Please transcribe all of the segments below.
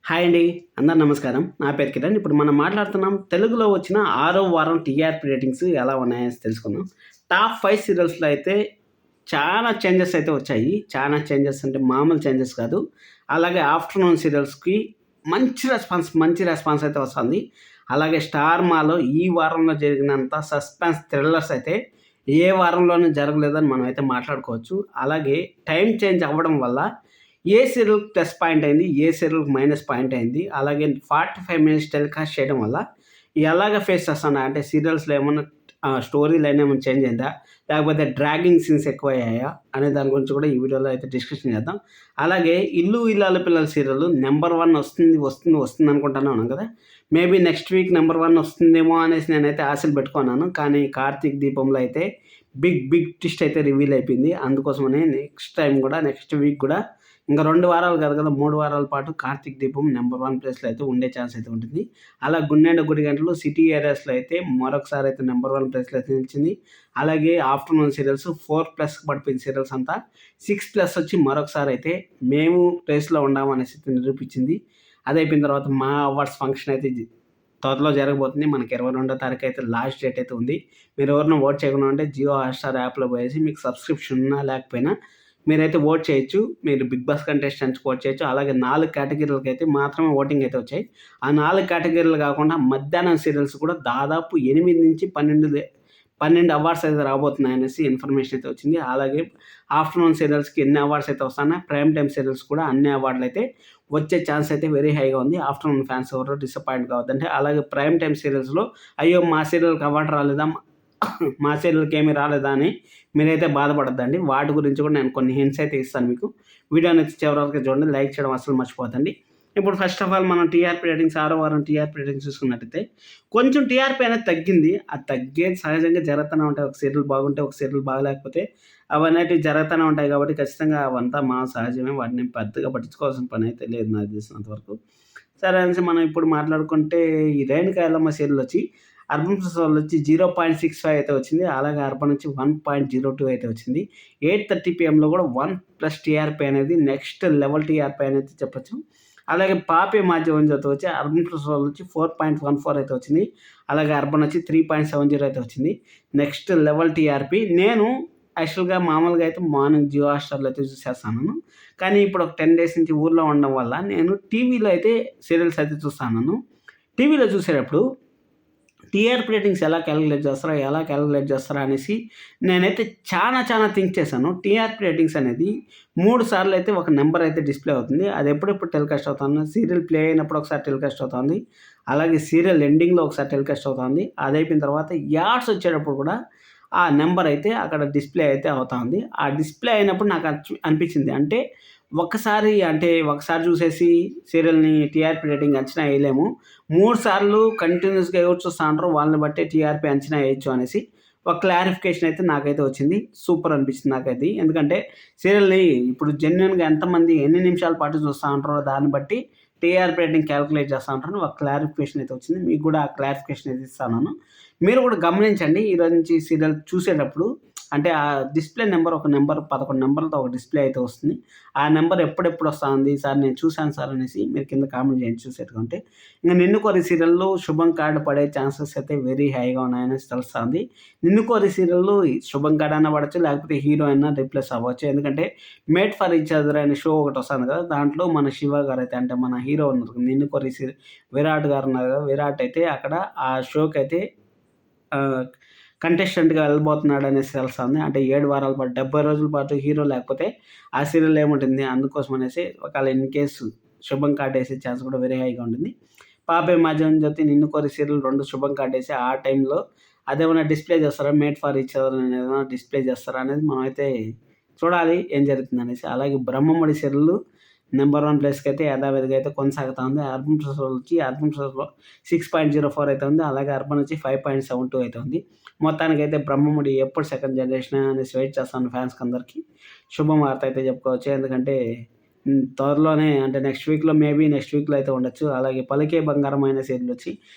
Hi అండి. అందరు నమస్కారం. నా పేరు కిరణ్. ఇప్పుడు మనం మాట్లాడుతున్నాం తెలుగులో వచ్చిన 6వ వారం టీఆర్పీ రేటింగ్స్ ఎలా ఉన్నాయనేసి తెలుసుకుందాం. టాప్ 5 సీరియల్స్‌లో అయితే చాలా చేంజెస్ అయితే వచ్చాయి. చాలా చేంజెస్ అంటే మామూలు చేంజెస్ కాదు. అలాగే ఆఫ్టర్‌నూన్ సీరియల్స్‌కి మంచి రెస్పాన్స్ అయితే వస్తుంది. అలాగే స్టార్ మాలో ఈ వారంలో జరిగినంత సస్పెన్స్ థ్రిల్లర్స్ అయితే ఏ వారంలోనూ జరగలేదని మనం అయితే మాట్లాడుకోవచ్చు. అలాగే టైమ్ చేంజ్ అవ్వడం వల్ల ఏ సీరియల్‌కి ప్లస్ పాయింట్ అయింది. ఏ సీరియల్‌కి మైనస్ పాయింట్ అయింది. అలాగే 45 మినిట్స్ టెలికాస్ట్ చేయడం వల్ల ఎలాగా ఫేస్ చేస్తున్నా అంటే సీరియల్స్‌లో ఏమన్నా స్టోరీ లైన్ ఏమైనా చేంజ్ అయిందా? లేకపోతే డ్రాగింగ్ సీన్స్ ఎక్కువయ్యాయా? అనే దాని గురించి కూడా ఈ వీడియోలో అయితే డిస్కషన్ చేద్దాం. అలాగే 'ఇల్లు ఇల్లాలు పిల్లలు' సీరియల్ నంబర్ 1 వస్తుంది అనుకుంటానే ఉన్నాం కదా! మేబీ నెక్స్ట్ వీక్ నంబర్ 1 వస్తుందేమో అనేసి నేనైతే ఆశలు పెట్టుకున్నాను. కానీ 'కార్తీక దీపంలో' అయితే బిగ్ ట్విస్ట్ అయితే రివీల్ అయిపోయింది. అందుకోసమనే నెక్స్ట్ వీక్ కూడా ఇంక 2 వారాలు కాదు కదా! 3 వారాల పాటు 'కార్తీక దీపం' నంబర్ 1 ప్లేస్‌లో అయితే ఉండే ఛాన్స్ అయితే ఉంటుంది. అలా 'గుండెండ గుడిగంటలు' సిటీ ఏరియాస్‌లో అయితే మరొకసారి అయితే నంబర్ 1 ప్లేస్‌లో అయితే నిలిచింది. అలాగే ఆఫ్టర్‌నూన్ సీరియల్స్ 4+ పడిపోయిన సీరియల్స్ అంతా 6+ వచ్చి మరొకసారి అయితే మేము రేస్‌లో ఉన్నాము అనేసి అయితే నిరూపించింది. అదయిపోయిన తర్వాత మా అవార్డ్స్ ఫంక్షన్ అయితే త్వరలో జరగబోతుంది. మనకి 22వ తారీఖు అయితే లాస్ట్ డేట్ అయితే ఉంది. మీరు ఎవరైనా ఓట్ చేయకుండా ఉంటే జియో హాట్‌స్టార్ యాప్‌లో పోయేసి మీకు సబ్స్క్రిప్షన్ ఉన్నా లేకపోయినా మీరైతే ఓట్ చేయొచ్చు. మీరు 'బిగ్ బాస్' కంటెస్టెంట్స్‌కి ఓట్ చేయొచ్చు. అలాగే 4 కేటగిరీలకైతే మాత్రమే ఓటింగ్ అయితే వచ్చాయి. ఆ 4 కేటగిరీలు కాకుండా మధ్యాహ్నం సీరియల్స్ కూడా దాదాపు 8-12 అవార్డ్స్ అయితే రాబోతున్నాయనేసి ఇన్ఫర్మేషన్ అయితే వచ్చింది. అలాగే ఆఫ్టర్‌నూన్ సీరియల్స్‌కి ఎన్ని అవార్డ్స్ అయితే వస్తున్నాయి, ప్రైమ్ టైమ్ సీరియల్స్ కూడా అన్ని అవార్డులు అయితే వచ్చే ఛాన్స్ అయితే వెరీ హైగా ఉంది. ఆఫ్టర్‌నూన్ ఫ్యాన్స్ ఎవరు డిసప్పాయింట్ కావద్దండి. అలాగే ప్రైమ్ టైమ్ సీరియల్స్‌లో అయ్యో! మా సీరియల్‌కి అవార్డ్ రాలేదా? మా సీరియల్‌కి ఏమి రాలేదా అని మీరైతే బాధపడొద్దండి. వాటి గురించి కూడా నేను కొన్ని హింట్స్ అయితే ఇస్తాను మీకు. వీడియో నచ్చితే చివరి వరకు చూడండి. లైక్ చేయడం అస్సలు మర్చిపోవద్దండి. ఇప్పుడు ఫస్ట్ ఆఫ్ ఆల్ మనం టీఆర్పీ రేటింగ్స్ 6వ వారం టీఆర్పీ రేటింగ్స్ చూసుకున్నట్టయితే కొంచెం టీఆర్పీ అనేది తగ్గింది. అది తగ్గేది సహజంగా జరుగుతూనే ఉంటాయి. ఒక సీరియల్ బాగుంటే, ఒక సీరియల్ బాగలేకపోతే అవనేటివి జరుగుతూనే ఉంటాయి కాబట్టి ఖచ్చితంగా అవంతా సహజమే. వాటిని పెద్దగా పట్టించుకోవాల్సిన పని అయితే లేదు నాకు తెలిసినంత వరకు. సరే అనేసి మనం ఇప్పుడు మాట్లాడుకుంటే ఈ 'రేణుకా ఎల్లమ్మ' సీరియల్ వచ్చి అర్బన్ ప్లస్ వచ్చి 0.65 అయితే వచ్చింది. అలాగే అర్బన్ వచ్చి 1.02 అయితే వచ్చింది. 8:30 పీఎంలో కూడా 1+ టీఆర్పీ అనేది నెక్స్ట్ లెవెల్ టీఆర్పీ అనేది చెప్పొచ్చు. అలాగే 'పాపే మాధ్యమం జ్యోతి' వచ్చి అర్బన్ ప్లస్ వచ్చి 4.14 అయితే వచ్చింది. అలాగే అర్బన్ వచ్చి 3.70 అయితే వచ్చింది. Next level TRP. నేను యాక్చువల్‌గా మామూలుగా అయితే మార్నింగ్ జియో హాట్‌స్టార్‌లో అయితే చూసేస్తాను. కానీ ఇప్పుడు ఒక 10 డేస్ నుంచి ఊర్లో ఉండడం వల్ల నేను టీవీలో అయితే సీరియల్స్ అయితే చూస్తున్నాను. టీవీలో చూసేటప్పుడు టీఆర్పీ రేటింగ్స్ ఎలా క్యాలిక్యులేట్ చేస్తారా అనేసి నేనైతే చాలా థింక్ చేశాను. టీఆర్పీ రేటింగ్స్ అనేది 3 సార్లు అయితే ఒక నంబర్ అయితే డిస్‌ప్లే అవుతుంది. అది ఎప్పుడెప్పుడు టెలికాస్ట్ అవుతుంది. సీరియల్ ప్లే అయినప్పుడు ఒకసారి టెలికాస్ట్ అవుతుంది. అలాగే సీరియల్ ఎండింగ్‌లో ఒకసారి టెలికాస్ట్ అవుతుంది. అదయిపోయిన తర్వాత యాడ్స్ వచ్చేటప్పుడు కూడా ఆ నంబర్ అయితే అక్కడ డిస్‌ప్లే అయితే అవుతా ఉంది. ఆ డిస్‌ప్లే అయినప్పుడు నాకు అనిపించింది. అంటే ఒకసారి చూసేసి సీరియల్‌ని టీఆర్పీ రేటింగ్ అంచనా వేయలేము. 3 సార్లు కంటిన్యూయస్‌గా ఎవరు చూస్తా ఉంటారో వాళ్ళని బట్టే టీఆర్పీ అంచనా వేయొచ్చు అనేసి ఒక క్లారిఫికేషన్ అయితే నాకైతే వచ్చింది. సూపర్ అనిపించింది నాకైతే. ఎందుకంటే సీరియల్‌ని ఇప్పుడు జెన్యూన్‌గా ఎంతమంది ఎన్ని నిమిషాల పాటు చూస్తా ఉంటారో దాన్ని బట్టి టీఆర్పీ రేటింగ్ క్యాలిక్యులేట్ చేస్తా ఉంటారని ఒక క్లారిఫికేషన్ అయితే వచ్చింది. మీకు కూడా ఆ క్లారిఫికేషన్ అయితే ఇస్తాను. మీరు కూడా గమనించండి ఈరోజు నుంచి సీరియల్ చూసేటప్పుడు అంటే ఆ డిస్‌ప్లే నంబర్ ఒక నంబర్ 11 నంబర్‌లతో ఒక డిస్‌ప్లే అయితే వస్తుంది. ఆ నంబర్ ఎప్పుడెప్పుడు వస్తాంది సార్ నేను చూసాను సార్ అనేసి మీరు కింద కామెంట్ చేయండి చూసేట్టుగా ఉంటే. ఇంక 'నిన్ను కోరి' సీరియల్‌లో శుభం కార్డ్ పడే ఛాన్సెస్ అయితే వెరీ హైగా ఉన్నాయనేసి తెలుస్తాంది. 'నిన్ను కోరి' సీరియల్‌లో శుభం కార్డ్ అన్నా పడొచ్చు లేకపోతే హీరో అయినా రీప్లేస్ అవ్వచ్చు. ఎందుకంటే 'మేడ్ ఫర్ ఈచ్ అదర్' అనే షో ఒకటి వస్తాంది కదా! దాంట్లో మన శివ గారైతే అంటే మన హీరో ఉన్నారు. 'నిన్ను కోరి' విరాట్ గారు ఉన్నారు కదా! విరాట్ అయితే అక్కడ ఆ షోకైతే ఆహ్, కంటెస్టెంట్‌గా వెళ్ళబోతున్నాడనేసి తెలుస్తుంది. అంటే 7 వారాల పాటు 70 రోజుల పాటు హీరో లేకపోతే ఆ సీరియల్ ఏముంటుంది. అందుకోసం అనేసి ఒకవేళ ఇన్ కేస్ శుభం కార్డేసే ఛాన్స్ కూడా వెరీ హైగా ఉంటుంది. 'పాపే మాధ్యమం జ్యోతి', 'నిన్ను కోరి' సీరియల్ 2 శుభం కార్డేసి ఆ టైంలో అదేమన్నా డిస్‌ప్లే చేస్తారా? 'మేడ్ ఫర్ ఈచ్ అదర్' అనేది ఏమైనా డిస్‌ప్లే చేస్తారా అనేది మనమైతే చూడాలి ఏం జరుగుతుందనేసి. అలాగే 'బ్రహ్మముడి' సీరియల్ నంబర్ 1 ప్లేస్‌కైతే యథావిధిగా అయితే కొనసాగుతా ఉంది. అర్బన్ ప్లస్‌లో 6.04 అయితే ఉంది. అలాగే అర్బన్ వచ్చి 5.72 అయితే ఉంది. మొత్తానికైతే 'బ్రహ్మముడి' ఎప్పుడు సెకండ్ జనరేషనా అనేసి వెయిట్ చేస్తాను ఫ్యాన్స్‌కి అందరికి. శుభవార్త అయితే చెప్పుకోవచ్చు. ఎందుకంటే త్వరలోనే అంటే నెక్స్ట్ వీక్‌లో అయితే ఉండొచ్చు. అలాగే 'పలికే బంగారం' అనే సీరియల్ వచ్చి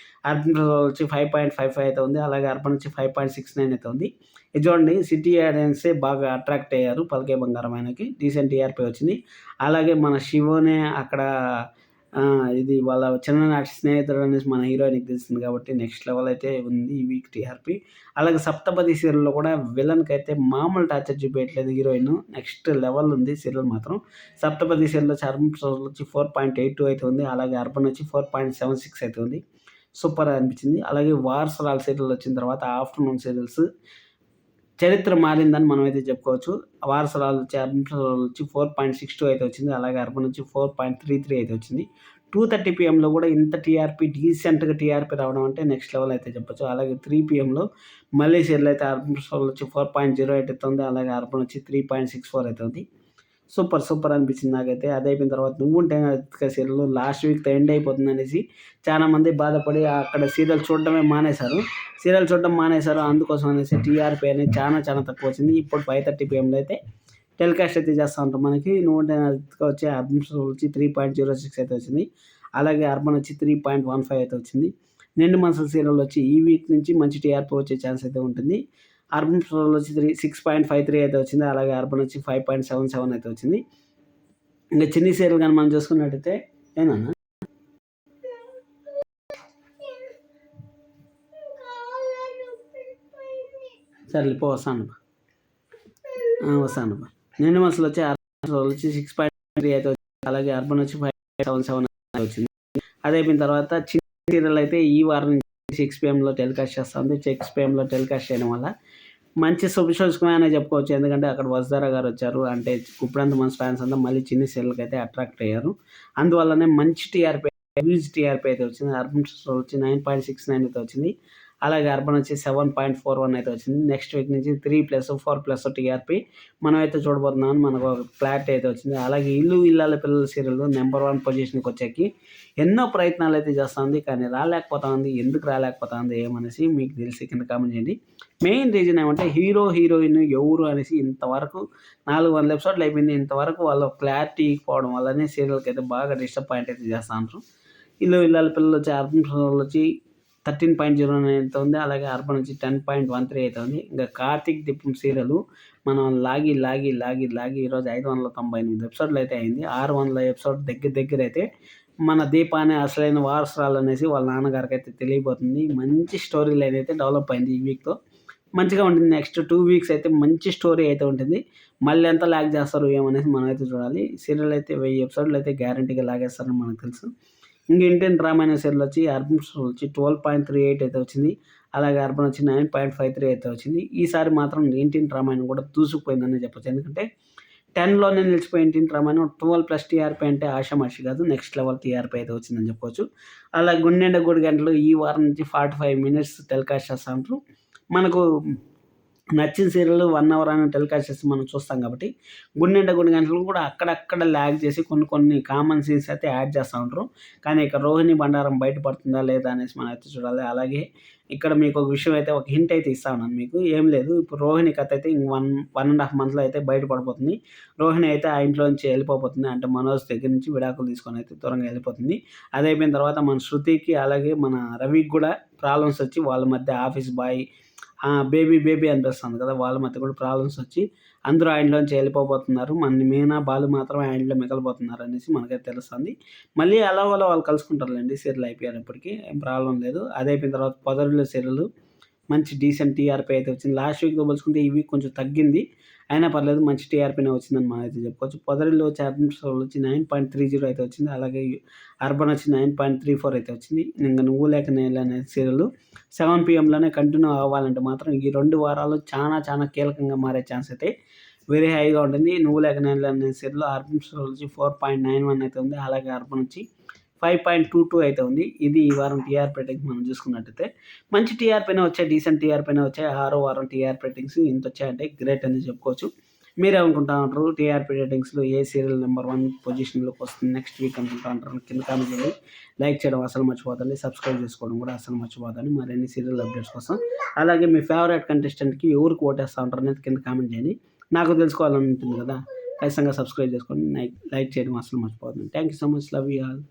అర్బన్ వచ్చి 5.55 అయితే ఉంది. అలాగే అర్బన్ వచ్చి 5.69 అయితే ఉంది. ఇది చూడండి సిటీ ఆడియన్సే బాగా అట్రాక్ట్ అయ్యారు 'పలికే బంగారం' ఆయనకి. డీసెంట్ టీఆర్పీ వచ్చింది. అలాగే మన 'శివనే' అక్కడ ఇది వాళ్ళ చిన్ననాటి స్నేహితుడు అనేసి మన హీరోయిన్‌కి తెలిసింది కాబట్టి నెక్స్ట్ లెవెల్ అయితే ఉంది ఈ వీక్ టీఆర్‌పీ. అలాగే 'సప్తపది' సీరియల్‌లో కూడా విలన్‌కైతే మామూలు టార్చర్ చూపియట్లేదు హీరోయిన్. నెక్స్ట్ లెవెల్ ఉంది సీరియల్ మాత్రం. 'సప్తపది' సీరియల్‌లో చార్మ్ వచ్చి 4.82 అయితే ఉంది. అలాగే 'అర్బన్' వచ్చి 4.76 అయితే ఉంది. సూపర్ అనిపించింది. అలాగే 'వారసురాలు' సీరియల్ వచ్చిన తర్వాత ఆఫ్టర్‌నూన్ సీరియల్స్ చరిత్ర మారిందని మనమైతే చెప్పుకోవచ్చు. 'వారసురాలు' వచ్చి 4.62 అయితే వచ్చింది. అలాగే 'అర్బన్' వచ్చి 4.33 అయితే వచ్చింది. 2:30 పీఎంలో కూడా ఇంత టీఆర్‌పీ డీసెంట్‌గా టీఆర్‌పీ రావడం అంటే నెక్స్ట్ లెవెల్ అయితే చెప్పొచ్చు. అలాగే 3 పీఎంలో మళ్ళీ సీరియల్ అయితే 'అర్బన్' వచ్చి 4.08 అయితే ఉంది. అలాగే 'అర్బన్' వచ్చి 3.64 అయితే ఉంది. సూపర్ అనిపించింది నాకైతే. అది అయిపోయిన తర్వాత 'నువ్వుంటే నా సీరియల్ లాస్ట్ వీక్‌తో ఎండ్ అయిపోతుందనేసి చాలామంది బాధపడి అక్కడ సీరియల్ చూడడమే మానేశారు. అందుకోసం అనేసి టీఆర్‌పీ అనేది చాలా తక్కువ వచ్చింది. ఇప్పుడు 5:30 పీఎంలో అయితే టెలికాస్ట్ అయితే చేస్తా ఉంటాం. మనకి 'నువ్వుంటే నా వచ్చి 'అర్బన్' వచ్చి 3.06 అయితే వచ్చింది. అలాగే 'అర్బన్' వచ్చి 3.15 అయితే వచ్చింది. 'నిండు మనసులు' సీరియల్ వచ్చి ఈ వీక్ నుంచి మంచి టీఆర్‌పీ వచ్చే ఛాన్స్ అయితే ఉంటుంది. 'అర్బన్' వచ్చి 6.53 అయితే వచ్చింది. అలాగే 'అర్బన్' వచ్చి 5.77 అయితే వచ్చింది. ఇంకా చిన్ని సీరియల్ కానీ మనం చూసుకున్నట్టయితే ఏనన్నా సర్లే పో వస్తాను. 'నిండు మనసులు' వచ్చి 'అర్బన్' వచ్చి 6.3 అయితే వచ్చింది. అలాగే 'అర్బన్' వచ్చి 5.77 అయితే వచ్చింది. అది అయిపోయిన తర్వాత చిన్ని సీరియల్ అయితే ఈ వారం 6 పీఎంలో టెలికాస్ట్ చేస్తుంది. 6 పీఎంలో టెలికాస్ట్ చేయడం వల్ల మంచి శుభసూచకమే చెప్పుకోవచ్చు. ఎందుకంటే అక్కడ వసుధార గారు వచ్చారు. అంటే గుప్పుడంత మనసు ఫ్యాన్స్ అంతా మళ్ళీ చిన్ని సీరియల్‌కి అయితే అట్రాక్ట్ అయ్యారు. అందువల్లనే మంచి టీఆర్‌పీ హ్యూజ్ టీఆర్‌పీ అయితే వచ్చింది. 'అర్బన్' వచ్చి 9.69 అయితే వచ్చింది. అలాగే 'అర్బన్' వచ్చి 7.41 అయితే వచ్చింది. నెక్స్ట్ వీక్ నుంచి 3+4+ టీఆర్‌పీ మనమైతే చూడబోతున్నామని మనకు ఒక క్లారిటీ అయితే వచ్చింది. అలాగే 'ఇల్లు ఇల్లాల పిల్లల' సీరియల్ నెంబర్ 1 పొజిషన్‌కి వచ్చేకి ఎన్నో ప్రయత్నాలు అయితే చేస్తుంది. కానీ రాలేకపోతా ఉంది. ఎందుకు రాలేకపోతా ఉంది ఏమనేసి మీకు తెలిసి కింద కామెంట్ చేయండి. మెయిన్ రీజన్ ఏమంటే హీరోయిన్ ఎవరు అనేసి ఇంతవరకు 400 ఎపిసోడ్లు అయిపోయింది. ఇంతవరకు వాళ్ళు క్లారిటీ పోవడం వల్లనే సీరియల్‌కి అయితే బాగా డిసప్పాయింట్ అయితే చేస్తా ఉంటారు. 'ఇల్లు ఇల్లాల పిల్లలు' వచ్చి 'అర్బన్' వచ్చి 13.09 అయితే ఉంది. అలాగే 'అర్బన్' వచ్చి 10.13 అయితే ఉంది. ఇంకా 'కార్తీక్ దీపం' సీరియల్ మనం లాగి ఈరోజు 598 ఎపిసోడ్లు అయితే అయింది. 600 ఎపిసోడ్ దగ్గర అయితే మన దీప అనే అసలైన వారసురాలు అనేసి వాళ్ళ నాన్నగారికి అయితే తెలియబోతుంది. మంచి స్టోరీ లైన్ అయితే డెవలప్ అయింది ఈ వీక్‌తో. మంచిగా ఉంటుంది. నెక్స్ట్ 2 వీక్స్ అయితే మంచి స్టోరీ అయితే ఉంటుంది. మళ్ళీ ఎంత లాగ్ చేస్తారో ఏమనేసి మనమైతే చూడాలి. సీరియల్ అయితే 1000 ఎపిసోడ్లు అయితే గ్యారంటీగా లాగేస్తారని మనకు తెలుసు. ఇంక 'ఇండియన్ డ్రామా' సీరియల్ వచ్చి 'అర్బన్' వచ్చి 12.38 అయితే వచ్చింది. అలాగే 'అర్బన్' వచ్చి 9.53 అయితే వచ్చింది. ఈసారి మాత్రం 'ఇండియన్ డ్రామా' కూడా దూసుకుపోయిందనే చెప్పొచ్చు. ఎందుకంటే 10లోనే నిలిచిపోయి 'ఇండియన్ డ్రామా' 12+ టీఆర్‌పీ అంటే ఆషామాషి కాదు. నెక్స్ట్ లెవెల్ టీఆర్‌పీ అయితే వచ్చిందని చెప్పుకోవచ్చు. అలా 'గుండెనిండా గుడి గంటలు' ఈ వారం నుంచి 45 మినిట్స్ టెలికాస్ట్ చేస్తా ఉంటారు. మనకు నచ్చిన సీరియల్ 1 అవర్ అని టెలికాస్ట్ చేసి మనం చూస్తాం కాబట్టి 'గుండెనిండా గుడి గంటలు' కూడా అక్కడక్కడ ల్యాగ్ చేసి కొన్ని కామన్ సీన్స్ అయితే యాడ్ చేస్తూ ఉంటారు. కానీ ఇక 'రోహిణి బండారం' బయటపడుతుందా లేదా అనేసి మనం అయితే చూడాలి. అలాగే ఇక్కడ మీకు ఒక విషయం అయితే ఒక హింట్ అయితే ఇస్తా ఉన్నాను మీకు. ఏం లేదు, ఇప్పుడు రోహిణి కథ అయితే 1.5 మంత్లో అయితే బయటపడిపోతుంది. రోహిణి అయితే ఆ ఇంట్లో నుంచి వెళ్ళిపోతుంది. అంటే మనోజ్ దగ్గర నుంచి విడాకులు తీసుకొని అయితే దూరంగా వెళ్ళిపోతుంది. అది అయిపోయిన తర్వాత మన శృతికి అలాగే మన రవికి కూడా ప్రాబ్లమ్స్ వచ్చి వాళ్ళ మధ్య ఆఫీస్ బాయ్ బేబీ అనిపిస్తుంది కదా, వాళ్ళ మధ్య కూడా ప్రాబ్లమ్స్ వచ్చి అందరూ ఆ ఇంట్లోంచి వెళ్ళిపోబోతున్నారు. మన మీనా, బాలు మాత్రమే ఆ ఇంట్లో మిగలిపోతున్నారు అనేసి మనకైతే తెలుస్తుంది. మళ్ళీ అలా వాళ్ళు కలుసుకుంటారులేండి సీరియల్ అయిపోయినప్పటికీ ఏం ప్రాబ్లం లేదు. అది అయిపోయిన తర్వాత 'పొదరిల్లు' సీరియల్ మంచి డీసెంట్ టీఆర్‌పీ అయితే వచ్చింది. లాస్ట్ వీక్‌తో పోల్చుకుంటే ఈ వీక్ కొంచెం తగ్గింది. అయినా పర్లేదు మంచి టీఆర్‌పీనే వచ్చిందని మనం అయితే చెప్పుకోవచ్చు. 'పొదరిల్లు' వచ్చి 9.30 అయితే వచ్చింది. అలాగే 'అర్బన్' వచ్చి 9.34 అయితే వచ్చింది. ఇంకా 'నువ్వు లేక నేను' అనే సీరియల్ 7 పీఎంలోనే కంటిన్యూ అవ్వాలంటే మాత్రం ఈ 2 వారాలు చాలా కీలకంగా మారే ఛాన్స్ అయితే వెరీ హైగా ఉంటుంది. 'నువ్వు లేక నేను' అనే సీరియల్ 'అర్బన్' వచ్చి 4.91 అయితే ఉంది. అలాగే 'అర్బన్' వచ్చి 5.22 అయితే ఉంది. ఇది ఈ వారం టీఆర్‌పీ రేటింగ్స్ మనం చూసుకున్నట్టయితే మంచి టీఆర్‌పీనే వచ్చాయి. డీసెంట్ టీఆర్‌పీనే వచ్చాయి. 6వ వారం టీఆర్‌పీ రేటింగ్స్ ఇంత వచ్చాయంటే గ్రేట్ అని చెప్పుకోవచ్చు. మీరేమనుకుంటా ఉంటారు? టీఆర్‌పీ రేటింగ్స్‌లో ఏ సీరియల్ నెంబర్ 1 పొజిషన్‌లోకి వస్తుంది నెక్స్ట్ వీక్ అనుకుంటా ఉంటారు? కింద కామెంట్ చేయండి. లైక్ చేయడం అసలు మర్చిపోకండి. సబ్స్క్రైబ్ చేసుకోవడం కూడా అసలు మర్చిపోకండి మరిన్ని సీరియల్ అప్డేట్స్ కోసం. అలాగే మీ ఫేవరెట్ కంటెస్టెంట్‌కి ఎవరికి ఓటేస్తా ఉంటారు అనేది కింద కామెంట్ చేయండి. నాకు తెలుసుకోవాలని ఉంటుంది కదా. ఖచ్చితంగా సబ్స్క్రైబ్ చేసుకోండి. లైక్ చేయడం అసలు మర్చిపోకండి. Thank you so much. Love you all.